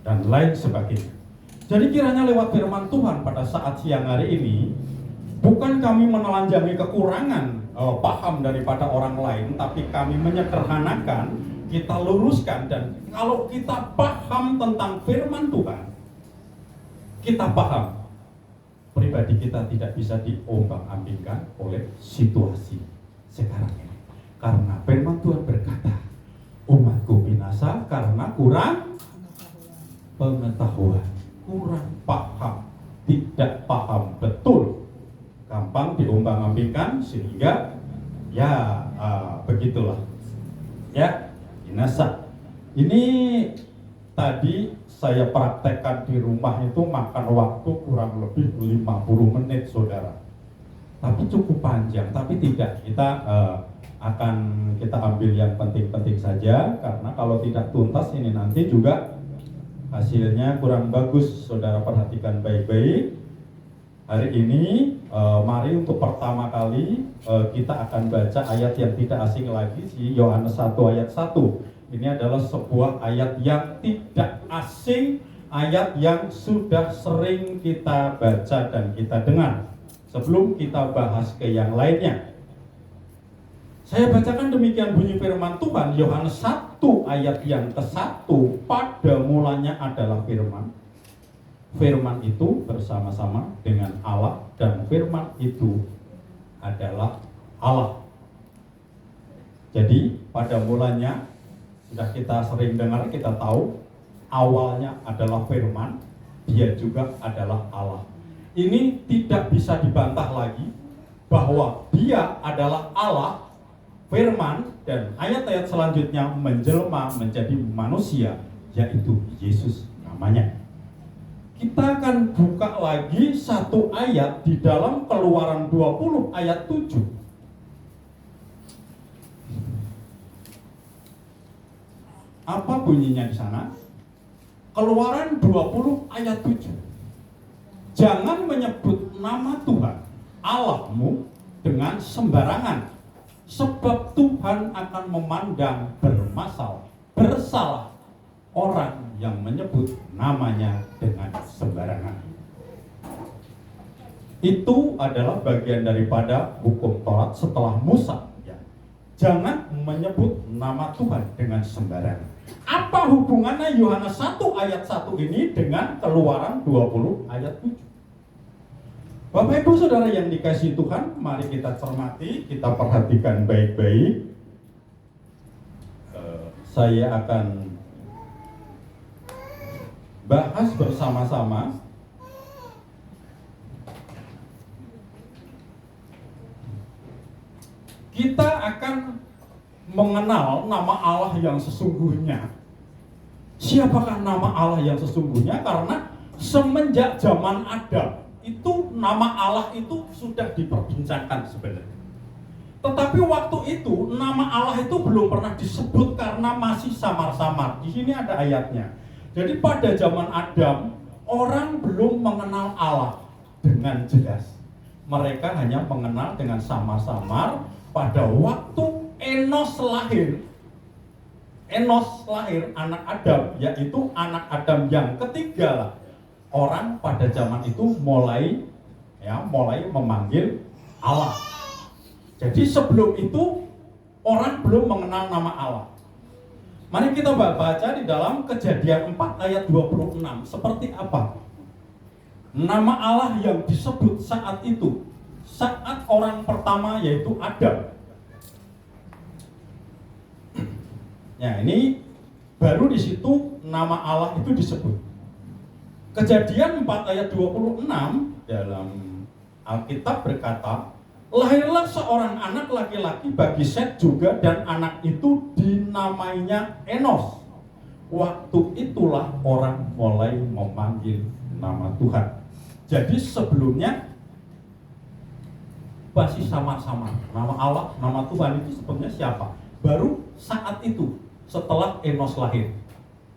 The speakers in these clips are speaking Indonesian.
dan lain sebagainya. Jadi kiranya lewat firman Tuhan pada saat siang hari ini, bukan kami menelanjangi kekurangan paham daripada orang lain, tapi kami menyederhanakan, kita luruskan. Dan kalau kita paham tentang firman Tuhan, kita paham pribadi kita tidak bisa diombang-ambingkan oleh situasi sekarang ini. Karena firman Tuhan berkata, umatku binasa karena kurang pengetahuan, kurang paham, tidak paham betul, gampang diombang-ambingkan, sehingga begitulah ya, binasa. Ini tadi saya praktekkan di rumah itu makan waktu kurang lebih 50 menit saudara, tapi cukup panjang. Tapi tidak, kita akan kita ambil yang penting-penting saja, karena kalau tidak tuntas ini nanti juga hasilnya kurang bagus. Saudara perhatikan baik-baik. Hari ini mari untuk pertama kali kita akan baca ayat yang tidak asing lagi, di Yohanes 1 ayat 1. Ini adalah sebuah ayat yang tidak asing, ayat yang sudah sering kita baca dan kita dengar. Sebelum kita bahas ke yang lainnya, saya bacakan demikian bunyi firman Tuhan, Yohanes 1 ayat yang ke-1. Pada mulanya adalah firman. Firman itu bersama-sama dengan Allah, dan firman itu adalah Allah. Jadi pada mulanya, sudah kita sering dengar, kita tahu awalnya adalah firman, dia juga adalah Allah. Ini tidak bisa dibantah lagi bahwa dia adalah Allah, firman, dan ayat-ayat selanjutnya menjelma menjadi manusia, yaitu Yesus namanya. Kita akan buka lagi satu ayat di dalam Keluaran 20 ayat 7. Apa bunyinya di sana? Keluaran 20 ayat 7. Jangan menyebut nama Tuhan Allahmu dengan sembarangan, sebab Tuhan akan memandang bersalah orang yang menyebut namanya dengan sembarangan. Itu adalah bagian daripada hukum Taurat setelah Musa. Jangan menyebut nama Tuhan dengan sembarangan. Apa hubungannya Yohanes 1 ayat 1 ini dengan Keluaran 20 ayat 7? Bapak Ibu Saudara yang dikasihi Tuhan, mari kita cermati, kita perhatikan baik-baik. Saya akan bahas bersama-sama kita akan mengenal nama Allah yang sesungguhnya. Siapakah nama Allah yang sesungguhnya? Karena semenjak zaman Adam itu nama Allah itu sudah diperbincangkan sebenarnya. Tetapi waktu itu nama Allah itu belum pernah disebut karena masih samar-samar. Di sini ada ayatnya. Jadi pada zaman Adam, orang belum mengenal Allah dengan jelas. Mereka hanya mengenal dengan samar-samar. Pada waktu Enos lahir anak Adam, yaitu anak Adam yang ketiga lah. Orang pada zaman itu mulai memanggil Allah. Jadi sebelum itu orang belum mengenal nama Allah. Mari kita baca di dalam Kejadian 4 ayat 26. Seperti apa nama Allah yang disebut saat itu, saat orang pertama yaitu Adam. Ya, ini baru di situ nama Allah itu disebut. Kejadian 4 ayat 26 dalam Alkitab berkata, lahirlah seorang anak laki-laki bagi Set juga, dan anak itu dinamainya Enos. Waktu itulah orang mulai memanggil nama Tuhan. Jadi sebelumnya masih samar-samar. Nama Allah, nama Tuhan itu sebetulnya siapa? Baru saat itu, setelah Enos lahir,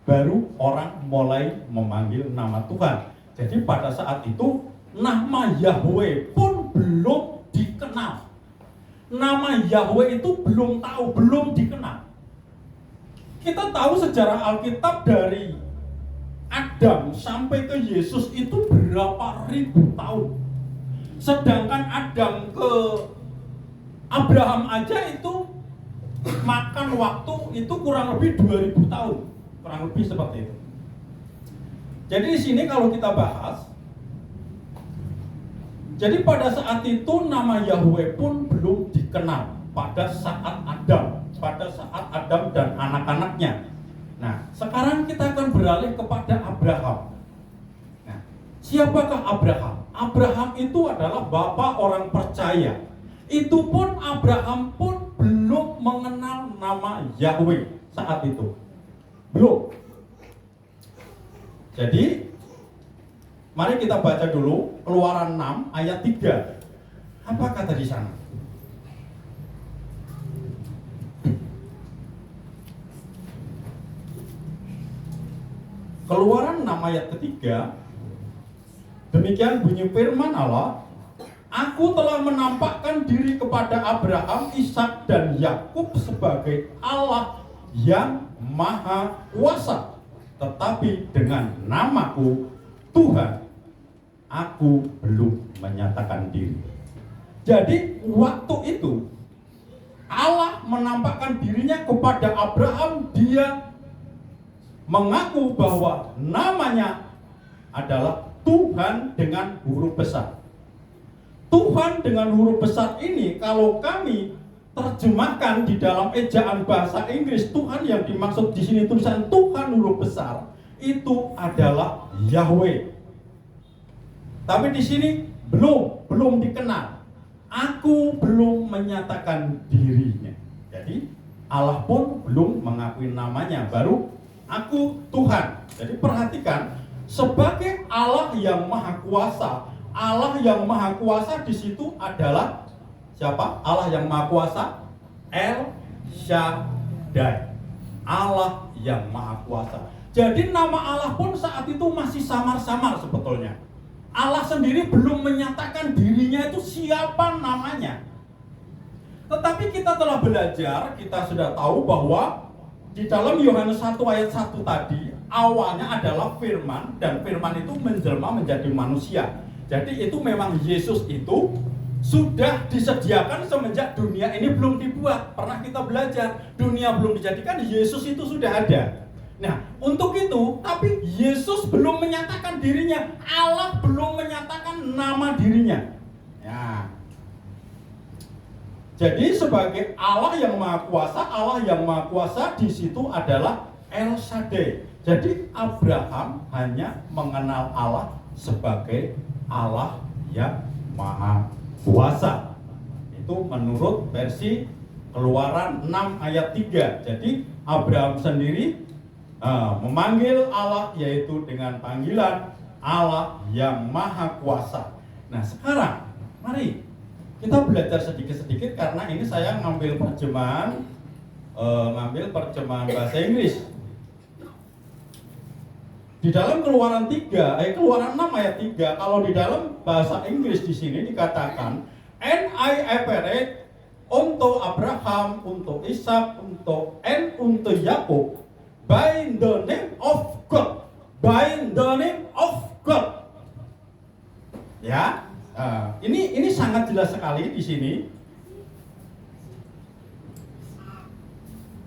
baru orang mulai memanggil nama Tuhan. Jadi pada saat itu nama Yahweh pun belum dikenal. Nama Yahweh itu belum tahu, belum dikenal. Kita tahu sejarah Alkitab dari Adam sampai ke Yesus itu berapa ribu tahun. Sedangkan Adam ke Abraham aja itu makan waktu itu kurang lebih 2000 tahun. Kurang lebih seperti itu. Jadi di sini kalau kita bahas, jadi pada saat itu nama Yahweh pun belum dikenal pada saat Adam dan anak-anaknya. Nah, sekarang kita akan beralih kepada Abraham. Nah, siapakah Abraham? Abraham itu adalah bapak orang percaya. Itu pun Abraham pun belum mengenal nama Yahweh saat itu. Belum. Jadi, mari kita baca dulu Keluaran 6 ayat 3. Apa kata di sana? Keluaran 6 ayat ketiga, demikian bunyi firman Allah, Aku telah menampakkan diri kepada Abraham, Ishak dan Yakub sebagai Allah yang Maha Kuasa, tetapi dengan namaku Tuhan, aku belum menyatakan diri. Jadi waktu itu Allah menampakkan dirinya kepada Abraham, dia mengaku bahwa namanya adalah Tuhan dengan huruf besar. Tuhan dengan huruf besar ini kalau kami terjemahkan di dalam ejaan bahasa Inggris, Tuhan yang dimaksud di sini tulisan Tuhan huruf besar itu adalah Yahweh. Tapi di sini belum dikenal. Aku belum menyatakan dirinya. Jadi Allah pun belum mengakui namanya, baru aku Tuhan. Jadi perhatikan, sebagai Allah yang Maha Kuasa, Allah yang Maha Kuasa di situ adalah siapa? Allah yang Maha Kuasa, El Shaddai. Allah yang Maha Kuasa. Jadi nama Allah pun saat itu masih samar-samar sebetulnya. Allah sendiri belum menyatakan dirinya itu siapa namanya. Tetapi kita telah belajar, kita sudah tahu bahwa di dalam Yohanes 1 ayat 1 tadi, awalnya adalah firman, dan firman itu menjelma menjadi manusia. Jadi itu memang Yesus itu sudah disediakan semenjak dunia ini belum dibuat. Pernah kita belajar, dunia belum dijadikan, Yesus itu sudah ada. Nah, untuk itu, tapi Yesus belum menyatakan dirinya, Allah belum menyatakan nama dirinya. Ya. Jadi sebagai Allah yang Maha Kuasa di situ adalah El Shaddai. Jadi Abraham hanya mengenal Allah sebagai Allah yang Maha Kuasa. Itu menurut versi Keluaran 6 ayat 3. Jadi Abraham sendiri memanggil Allah yaitu dengan panggilan Allah yang Maha Kuasa. Nah, sekarang mari kita belajar sedikit-sedikit karena ini saya ngambil terjemahan bahasa Inggris. Di dalam Keluaran 6 ayat 3, kalau di dalam bahasa Inggris di sini dikatakan, and I appeared unto Abraham, unto Ishak, unto Yakub by the name of God. By the name of God. Ya, ini sangat jelas sekali di sini.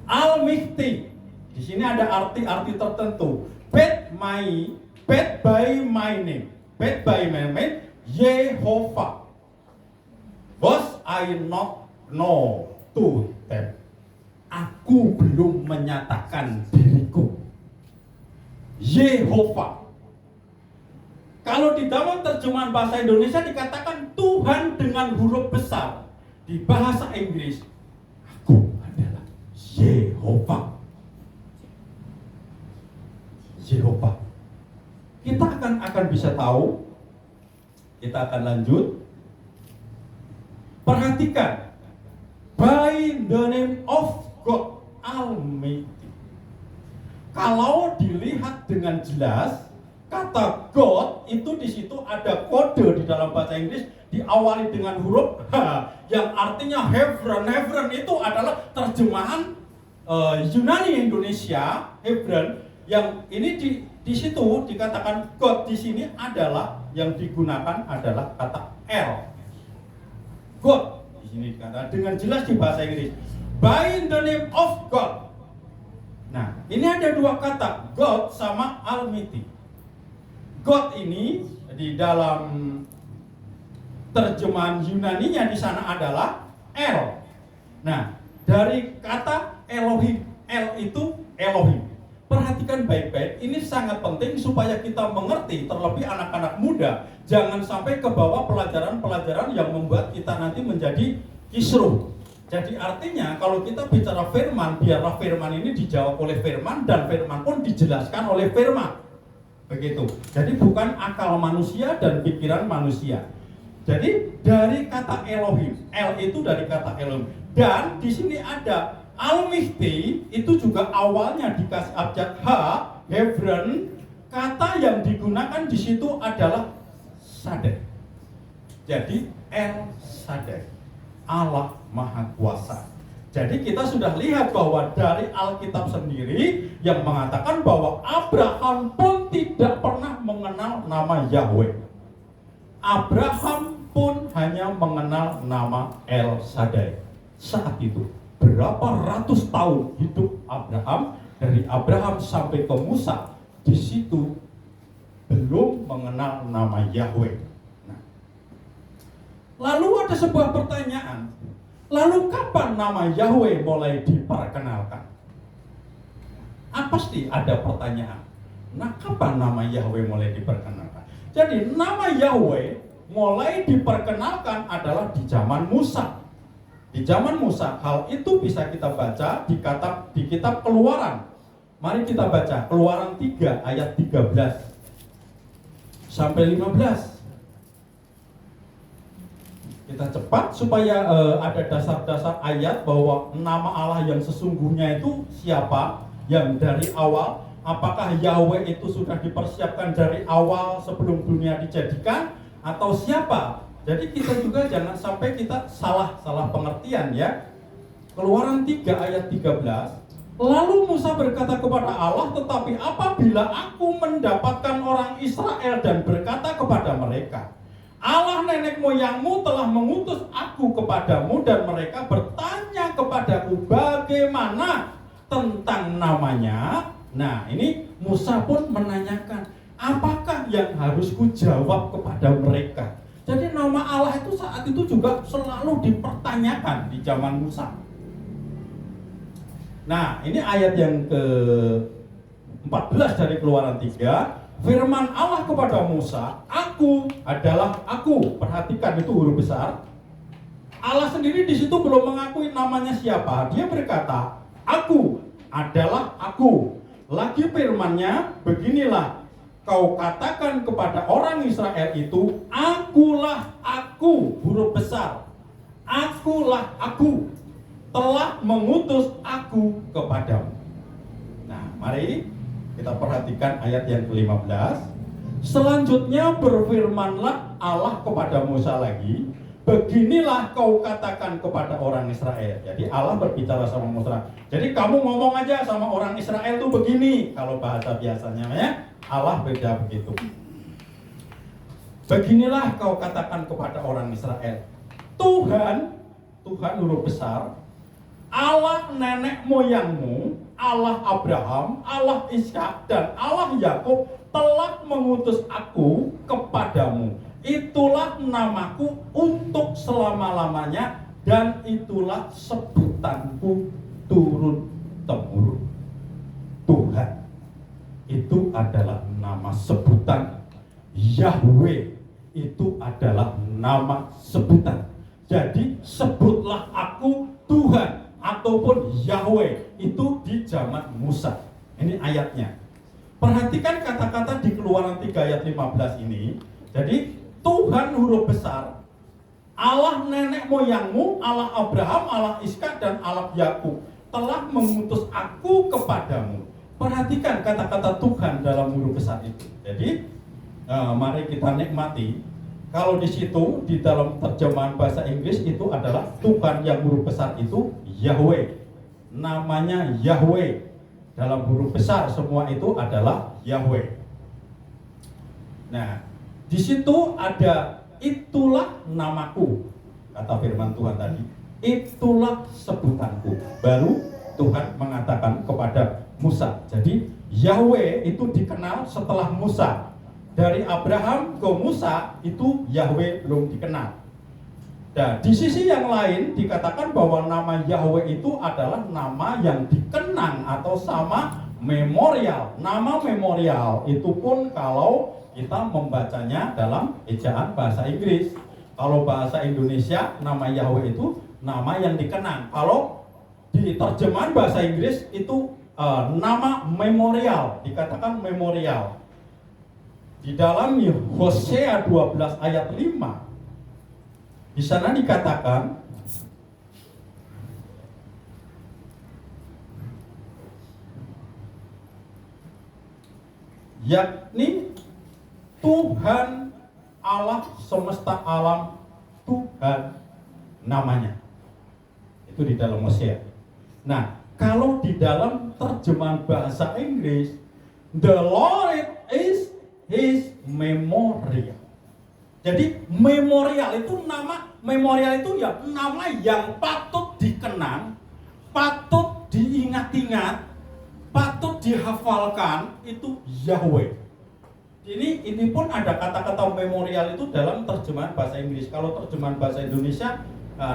Al-Mihti. Di sini ada arti-arti tertentu. Paid by my name. Paid by my name, Yehovah. Was I not know to them. Aku belum menyatakan diriku. Yehovah. Kalau di dalam terjemahan bahasa Indonesia dikatakan Tuhan dengan huruf besar. Di bahasa Inggris, aku adalah Yehovah. Yehovah. Kita akan bisa tahu. Kita akan lanjut. Perhatikan. By the name of God Almighty. Kalau dilihat dengan jelas, kata God itu di situ ada kode di dalam bahasa Inggris diawali dengan huruf H yang artinya Hebron. Hebron itu adalah terjemahan Yunani Indonesia Hebron yang ini di situ dikatakan God di sini adalah yang digunakan adalah kata L. God di sini dikatakan dengan jelas di bahasa Inggris, by the name of God. Nah, ini ada dua kata, God sama Almighty. God ini di dalam terjemahan Yunaninya di sana adalah El. Nah, dari kata Elohim, El itu Elohim. Perhatikan baik-baik, ini sangat penting supaya kita mengerti, terlebih anak-anak muda, jangan sampai ke bawah pelajaran-pelajaran yang membuat kita nanti menjadi kisruh. Jadi artinya kalau kita bicara firman, biarlah firman ini dijawab oleh firman dan firman pun dijelaskan oleh firman. Begitu. Jadi bukan akal manusia dan pikiran manusia. Jadi dari kata Elohim, El itu dari kata Elohim. Dan di sini ada Almighty, itu juga awalnya dikasih abjad H, Hebron. Kata yang digunakan di situ adalah Sadek. Jadi El Sadek, Allah Maha Kuasa. Jadi kita sudah lihat bahwa dari Alkitab sendiri yang mengatakan bahwa Abraham pun tidak pernah mengenal nama Yahweh. Abraham pun hanya mengenal nama El Shaddai. Saat itu berapa ratus tahun hidup Abraham, dari Abraham sampai ke Musa, di situ belum mengenal nama Yahweh. Nah, lalu ada sebuah pertanyaan, lalu kapan nama Yahweh mulai diperkenalkan? Pasti ada pertanyaan. Nah, kapan nama Yahweh mulai diperkenalkan? Jadi nama Yahweh mulai diperkenalkan adalah di zaman Musa. Di zaman Musa, hal itu bisa kita baca di kitab Keluaran. Mari kita baca Keluaran 3 ayat 13 sampai 15. Kita cepat supaya ada dasar-dasar ayat bahwa nama Allah yang sesungguhnya itu siapa, yang dari awal. Apakah Yahweh itu sudah dipersiapkan dari awal sebelum dunia dijadikan, atau siapa? Jadi kita juga jangan sampai kita salah pengertian ya. Keluaran 3 ayat 13. Lalu Musa berkata kepada Allah, tetapi apabila aku mendapatkan orang Israel dan berkata kepada mereka, Allah nenek moyangmu telah mengutus aku kepadamu, dan mereka bertanya kepadaku bagaimana tentang namanya. Nah, ini Musa pun menanyakan, apakah yang harus kujawab kepada mereka? Jadi nama Allah itu saat itu juga selalu dipertanyakan di zaman Musa. Nah, ini ayat yang ke-14 dari Keluaran 3. Firman Allah kepada Musa, aku adalah aku. Perhatikan itu huruf besar. Allah sendiri di situ belum mengakui namanya siapa. Dia berkata, aku adalah aku. Lagi firman-Nya, beginilah, kau katakan kepada orang Israel itu, akulah aku, huruf besar. Akulah aku, telah mengutus aku kepadamu. Nah, mari kita perhatikan ayat yang ke-15. Selanjutnya berfirmanlah Allah kepada Musa lagi, beginilah kau katakan kepada orang Israel. Jadi Allah berbicara sama Musa. Jadi kamu ngomong aja sama orang Israel tuh begini. Kalau bahasa biasanya ya, Allah beda begitu. Beginilah kau katakan kepada orang Israel, Tuhan huruf besar, Allah nenek moyangmu, Allah Abraham, Allah Ishak, dan Allah Yakub telah mengutus aku kepadamu. Itulah namaku untuk selama-lamanya, dan itulah sebutanku turun-temurun. Tuhan itu adalah nama sebutan, Yahweh itu adalah nama sebutan. Jadi sebutlah aku Tuhan ataupun Yahweh itu di zaman Musa. Ini ayatnya. Perhatikan kata-kata di Keluaran 3 ayat 15 ini. Jadi Tuhan huruf besar, Allah nenek moyangmu, Allah Abraham, Allah Ishak, dan Allah Yakub telah mengutus aku kepadamu. Perhatikan kata-kata Tuhan dalam huruf besar itu. Jadi mari kita nikmati. Kalau di situ di dalam terjemahan bahasa Inggris itu adalah Tuhan yang huruf besar itu Yahweh. Namanya Yahweh. dalam huruf besar semua itu adalah Yahweh. Nah, di situ ada itulah namaku, kata firman Tuhan tadi. Itulah sebutanku. Baru Tuhan mengatakan kepada Musa. Jadi Yahweh itu dikenal setelah Musa. Dari Abraham ke Musa itu Yahweh belum dikenal. Dan di sisi yang lain dikatakan bahwa nama Yahweh itu adalah nama yang dikenang atau sama memorial. Nama memorial itu pun kalau kita membacanya dalam ejaan bahasa Inggris. Kalau bahasa Indonesia nama Yahweh itu nama yang dikenang. Kalau di terjemahan bahasa Inggris itu nama memorial, dikatakan memorial. Di dalam Hosea 12 ayat 5 di sana dikatakan yakni Tuhan Allah semesta alam, Tuhan namanya. Itu di dalam Hosea. Nah, kalau di dalam terjemahan bahasa Inggris, the Lord is His memorial. Jadi memorial itu ya nama yang patut dikenang, patut diingat-ingat, patut dihafalkan, itu Yahweh. Ini pun ada kata-kata memorial itu dalam terjemahan bahasa Inggris. Kalau terjemahan bahasa Indonesia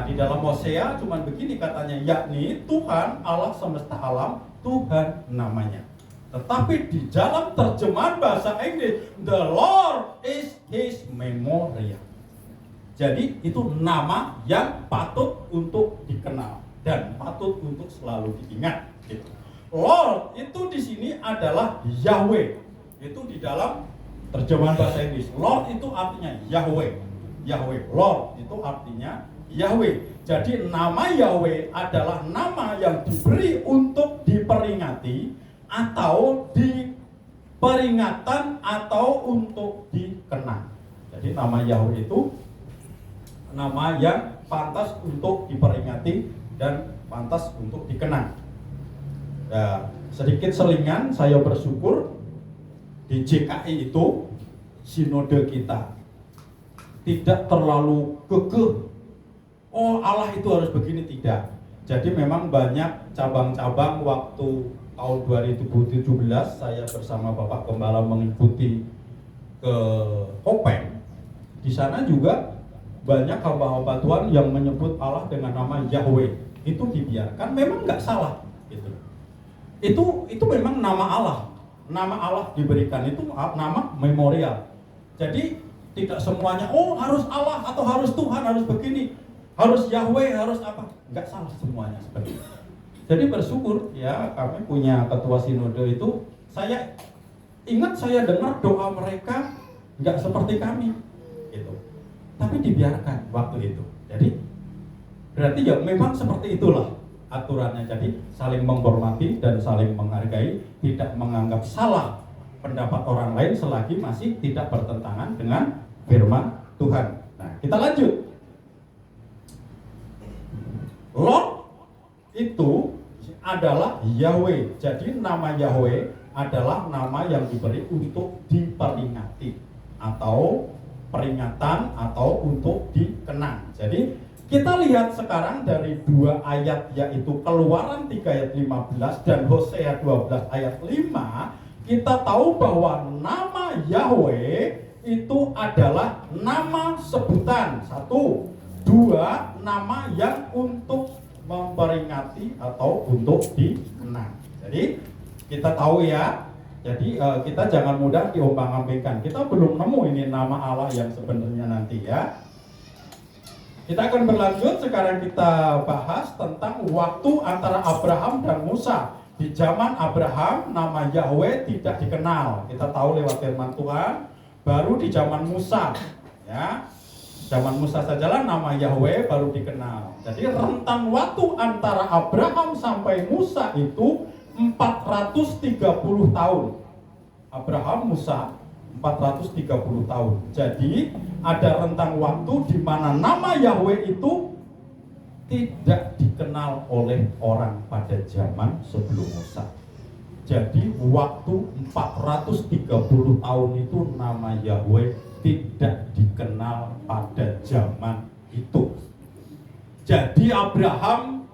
di dalam Hosea cuman begini katanya, yakni Tuhan Allah semesta alam, Tuhan namanya. Tetapi di dalam terjemahan bahasa Inggris, the Lord is His memorial. Jadi itu nama yang patut untuk dikenal dan patut untuk selalu diingat. Gitu. Lord itu di sini adalah Yahweh. Itu di dalam terjemahan bahasa Inggris. Lord itu artinya Yahweh. Yahweh. Lord itu artinya Yahweh. Jadi nama Yahweh adalah nama yang diberi untuk diperingati atau di peringatan atau untuk dikenang. Jadi nama Yahweh itu nama yang pantas untuk diperingati dan pantas untuk dikenang. Ya, sedikit selingan, saya bersyukur di JKI itu sinode kita tidak terlalu kekeh. Oh, Allah itu harus begini, tidak. Jadi memang banyak cabang-cabang. Waktu tahun 2017 saya bersama Bapak Gembala mengikuti ke Kopeng. Di sana juga banyak hamba-hamba Tuhan yang menyebut Allah dengan nama Yahweh. Itu dibiarkan, memang nggak salah. Gitu. Itu memang nama Allah. Nama Allah diberikan itu nama memorial. Jadi tidak semuanya harus Allah atau harus Tuhan, harus begini, harus Yahweh, harus apa. Nggak salah semuanya seperti itu. Jadi bersyukur ya, kami punya ketua sinode itu, saya ingat saya dengar doa mereka nggak seperti kami gitu. Tapi dibiarkan waktu itu. Jadi berarti ya memang seperti itulah aturannya. Jadi saling menghormati dan saling menghargai, tidak menganggap salah pendapat orang lain selagi masih tidak bertentangan dengan firman Tuhan. Nah, kita lanjut. Lord itu adalah Yahweh. Jadi nama Yahweh adalah nama yang diberi untuk diperingati atau peringatan atau untuk dikenang. Jadi kita lihat sekarang dari dua ayat, yaitu Keluaran 3 ayat 15 dan Hosea 12 ayat 5, kita tahu bahwa nama Yahweh itu adalah nama sebutan. Satu, dua, nama yang untuk memperingati atau untuk dikenang. Jadi kita tahu ya. Jadi kita jangan mudah diombang-ambingkan. Kita belum nemu ini nama Allah yang sebenarnya nanti ya. Kita akan berlanjut. Sekarang kita bahas tentang waktu antara Abraham dan Musa. Di zaman Abraham nama Yahweh tidak dikenal. Kita tahu lewat firman Tuhan. Baru di zaman Musa ya. Zaman Musa sajalah nama Yahweh baru dikenal. Jadi rentang waktu antara Abraham sampai Musa itu 430 tahun. Abraham, Musa 430 tahun. Jadi ada rentang waktu di mana nama Yahweh itu tidak dikenal oleh orang pada zaman sebelum Musa. Jadi waktu 430 tahun itu nama Yahweh tidak dikenal pada zaman itu. Jadi Abraham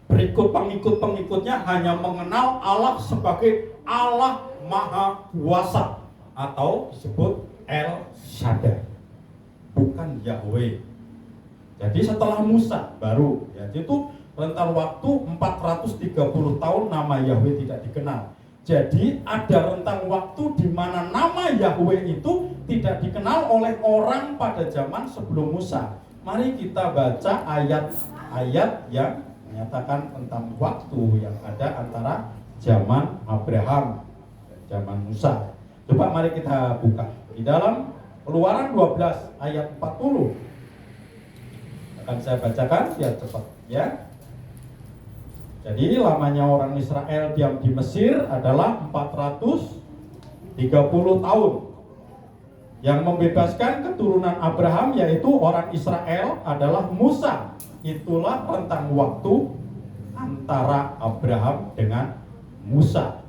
berikut pengikut-pengikutnya hanya mengenal Allah sebagai Allah Maha Kuasa atau disebut El Shaddai, bukan Yahweh. Jadi setelah Musa baru, ya itu rentang waktu 430 tahun nama Yahweh tidak dikenal. Jadi ada rentang waktu di mana nama Yahweh itu tidak dikenal oleh orang pada zaman sebelum Musa. Mari kita baca ayat-ayat yang menyatakan tentang waktu yang ada antara zaman Abraham dan zaman Musa. Coba mari kita buka di dalam Keluaran 12 ayat 40. Akan saya bacakan biar cepat ya. Jadi lamanya orang Israel diam di Mesir adalah 430 tahun. Yang membebaskan keturunan Abraham yaitu orang Israel adalah Musa. Itulah rentang waktu antara Abraham dengan Musa.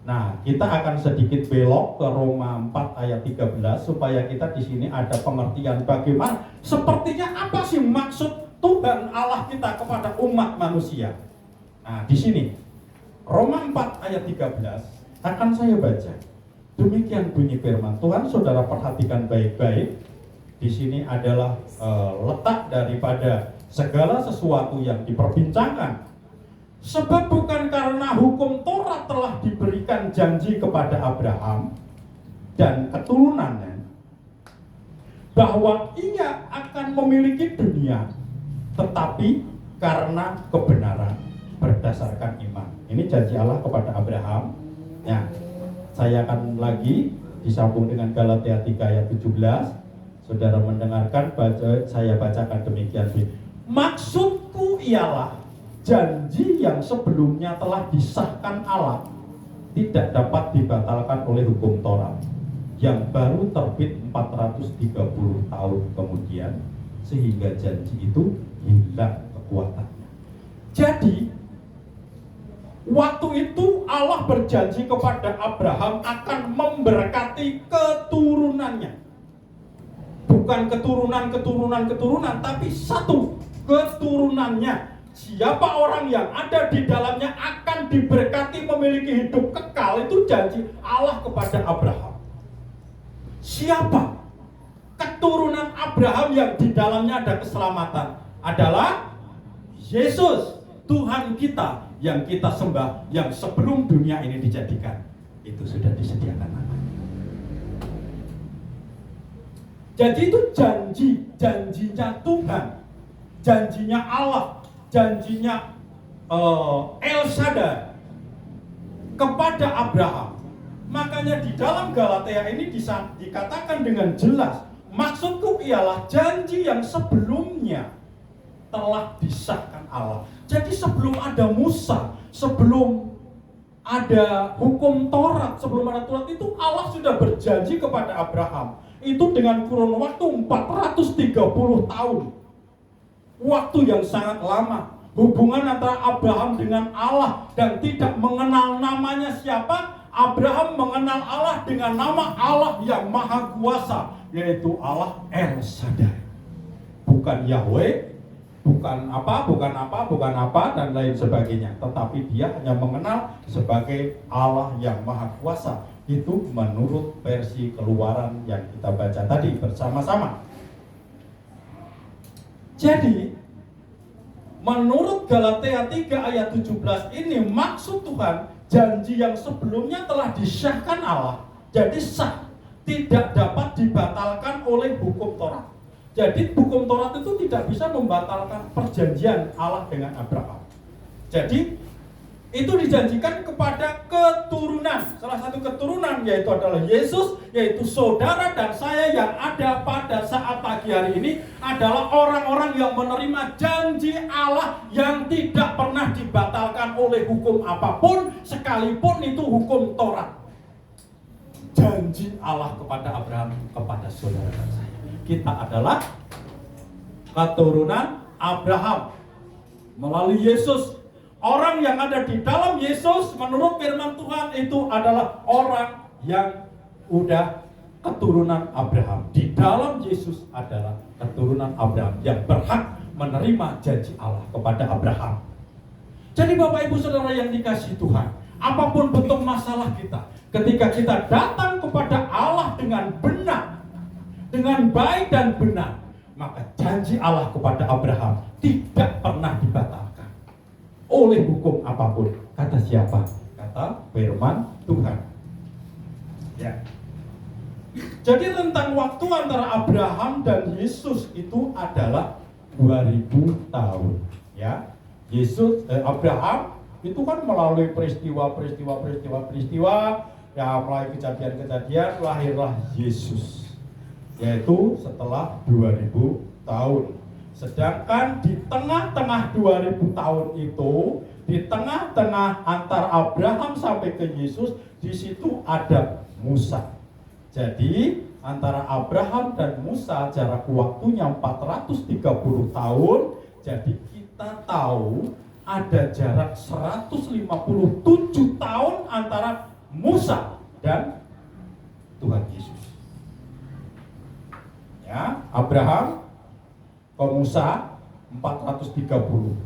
Nah, kita akan sedikit belok ke Roma 4 ayat 13 supaya kita di sini ada pengertian bagaimana sepertinya apa sih maksud Tuhan Allah kita kepada umat manusia. Nah, di sini Roma 4 ayat 13 akan saya baca. Demikian bunyi firman Tuhan, saudara perhatikan baik-baik. Di sini adalah letak daripada segala sesuatu yang diperbincangkan. Sebab bukan karena hukum Taurat telah diberikan janji kepada Abraham dan keturunannya bahwa ia akan memiliki dunia, tetapi karena kebenaran berdasarkan iman. Ini janji Allah kepada Abraham. Ya, saya akan lagi disambung dengan Galatia 3 ayat 17. Saudara mendengarkan, saya bacakan demikian. Maksudku ialah janji yang sebelumnya telah disahkan Allah tidak dapat dibatalkan oleh hukum Taurat yang baru terbit 430 tahun kemudian, sehingga janji itu hilang kekuatannya. Jadi waktu itu Allah berjanji kepada Abraham akan memberkati keturunannya. Bukan keturunan, tapi satu keturunannya. Siapa orang yang ada di dalamnya akan diberkati memiliki hidup kekal, itu janji Allah kepada Abraham. Siapa keturunan Abraham yang di dalamnya ada keselamatan? Adalah Yesus, Tuhan kita yang kita sembah, yang sebelum dunia ini dijadikan, itu sudah disediakan namanya. Jadi itu janjinya Tuhan, janjinya Allah, janjinya El Shaddai kepada Abraham. Makanya di dalam Galatia ini dikatakan dengan jelas, maksudku ialah janji yang sebelumnya telah disahkan Allah. Jadi sebelum ada Musa, sebelum ada hukum Taurat, sebelum ada Taurat itu Allah sudah berjanji kepada Abraham. Itu dengan kurun waktu 430 tahun. Waktu yang sangat lama. Hubungan antara Abraham dengan Allah dan tidak mengenal namanya siapa. Abraham mengenal Allah dengan nama Allah yang Maha Kuasa, yaitu Allah El Shaddai. Bukan Yahweh, bukan apa, dan lain sebagainya. Tetapi dia hanya mengenal sebagai Allah yang Maha Kuasa. Itu menurut versi Keluaran yang kita baca tadi bersama-sama. Jadi, menurut Galatia 3 ayat 17 ini, maksud Tuhan, janji yang sebelumnya telah disahkan Allah. Jadi sah, tidak dapat dibatalkan oleh hukum Taurat. Jadi hukum Taurat itu tidak bisa membatalkan perjanjian Allah dengan Abraham. Jadi itu dijanjikan kepada keturunan. Salah satu keturunan yaitu adalah Yesus, yaitu saudara dan saya yang ada pada saat pagi hari ini adalah orang-orang yang menerima janji Allah yang tidak pernah dibatalkan oleh hukum apapun, sekalipun itu hukum Taurat. Janji Allah kepada Abraham, kepada saudara dan saya. Kita adalah keturunan Abraham melalui Yesus, Orang yang ada di dalam Yesus menurut firman Tuhan itu adalah orang yang udah keturunan Abraham. Di dalam Yesus adalah keturunan Abraham yang berhak menerima janji Allah kepada Abraham. Jadi Bapak Ibu Saudara yang dikasihi Tuhan, apapun bentuk masalah kita, ketika kita datang kepada Allah dengan benar, dengan baik dan benar, maka janji Allah kepada Abraham tidak pernah dibatalkan oleh hukum apapun. Kata siapa? Kata firman Tuhan. Ya. Jadi rentang waktu antara Abraham dan Yesus itu adalah 2000 tahun. Ya. Abraham itu kan melalui peristiwa, ya melalui kejadian-kejadian lahirlah Yesus. Yaitu setelah 2000 tahun. Sedangkan di tengah-tengah 2000 tahun itu, di tengah-tengah antara Abraham sampai ke Yesus, di situ ada Musa. Jadi antara Abraham dan Musa jarak waktunya 430 tahun. Jadi kita tahu ada jarak 157 tahun antara Musa dan Tuhan Yesus. Ya, Abraham ke Musa 430.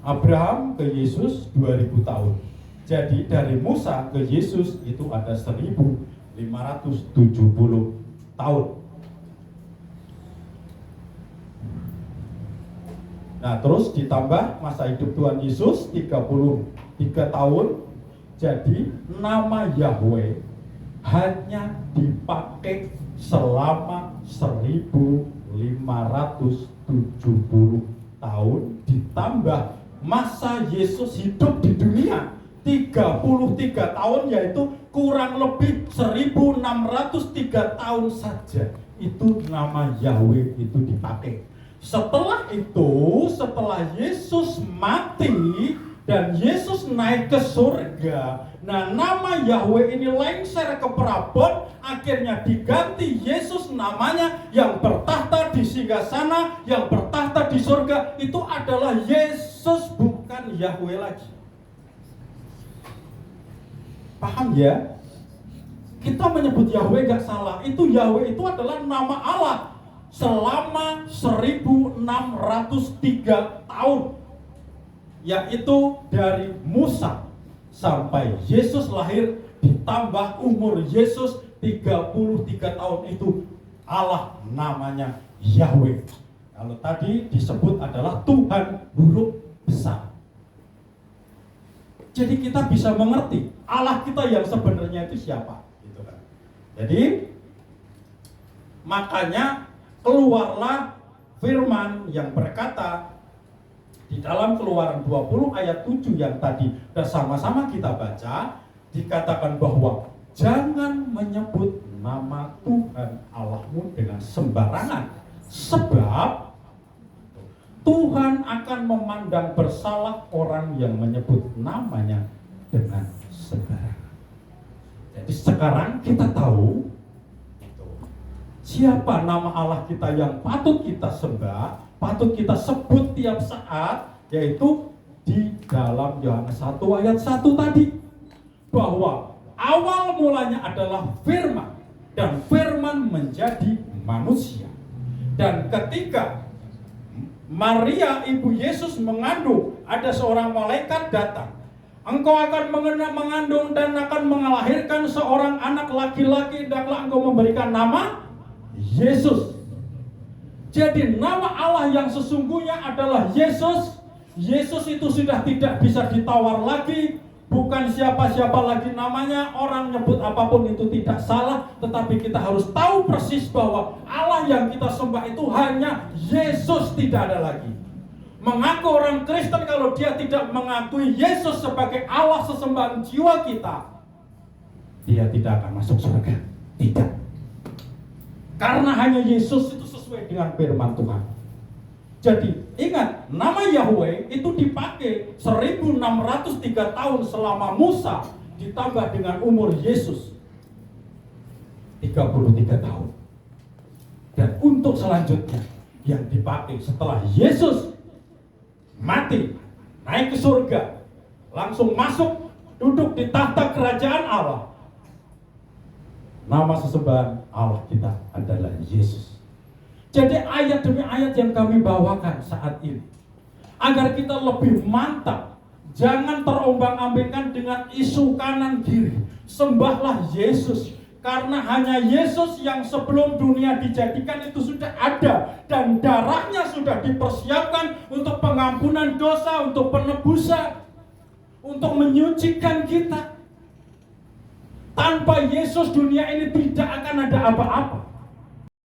Abraham ke Yesus 2000 tahun. Jadi dari Musa ke Yesus itu ada 1570 tahun. Nah, terus ditambah masa hidup Tuhan Yesus 33 tahun. Jadi nama Yahweh hanya dipakai selama 1570 tahun, ditambah masa Yesus hidup di dunia 33 tahun, yaitu kurang lebih 1603 tahun saja. Itu nama Yahweh itu dipakai. Setelah itu, setelah Yesus mati dan Yesus naik ke surga, nah nama Yahweh ini lengser ke perabot, akhirnya diganti Yesus namanya yang bertahta di singgasana, yang bertahta di surga, itu adalah Yesus, bukan Yahweh lagi. Paham ya? Kita menyebut Yahweh gak salah, itu Yahweh itu adalah nama Allah selama 1603 tahun. Yaitu dari Musa sampai Yesus lahir, ditambah umur Yesus 33 tahun, itu Allah namanya Yahweh. Kalau tadi disebut adalah Tuhan huruf besar. Jadi kita bisa mengerti Allah kita yang sebenarnya itu siapa, gitu kan. Jadi makanya keluarlah firman yang berkata di dalam Keluaran 20 ayat 7 yang tadi bersama-sama kita baca, dikatakan bahwa jangan menyebut nama Tuhan Allahmu dengan sembarangan, sebab Tuhan akan memandang bersalah orang yang menyebut namanya dengan sembarangan. Jadi sekarang kita tahu siapa nama Allah kita yang patut kita sembah, patut kita sebut tiap saat, yaitu di dalam Yohanes 1 ayat 1 tadi, bahwa awal mulanya adalah firman, dan firman menjadi manusia. Dan ketika Maria ibu Yesus mengandung, ada seorang malaikat datang, engkau akan mengandung dan akan melahirkan seorang anak laki-laki, hendaklah engkau memberikan nama Yesus. Jadi nama Allah yang sesungguhnya adalah Yesus. Yesus itu sudah tidak bisa ditawar lagi, bukan siapa-siapa lagi namanya. Orang nyebut apapun itu tidak salah, tetapi kita harus tahu persis bahwa Allah yang kita sembah itu hanya Yesus, tidak ada lagi. Mengaku orang Kristen kalau dia tidak mengakui Yesus sebagai Allah sesembahan jiwa kita, dia tidak akan masuk surga. Tidak. Karena hanya Yesus itu sesuai dengan firman Tuhan. Jadi ingat, nama Yahweh itu dipakai 1603 tahun selama Musa, ditambah dengan umur Yesus 33 tahun. Dan untuk selanjutnya yang dipakai setelah Yesus mati naik ke surga, langsung masuk, duduk di tahta kerajaan Allah. Nama sesembahan Allah kita adalah Yesus. Jadi ayat demi ayat yang kami bawakan saat ini, agar kita lebih mantap, jangan terombang-ambingkan dengan isu kanan kiri. Sembahlah Yesus, karena hanya Yesus yang sebelum dunia dijadikan itu sudah ada, dan darahnya sudah dipersiapkan untuk pengampunan dosa, untuk penebusan, untuk menyucikan kita. Tanpa Yesus dunia ini tidak akan ada apa-apa.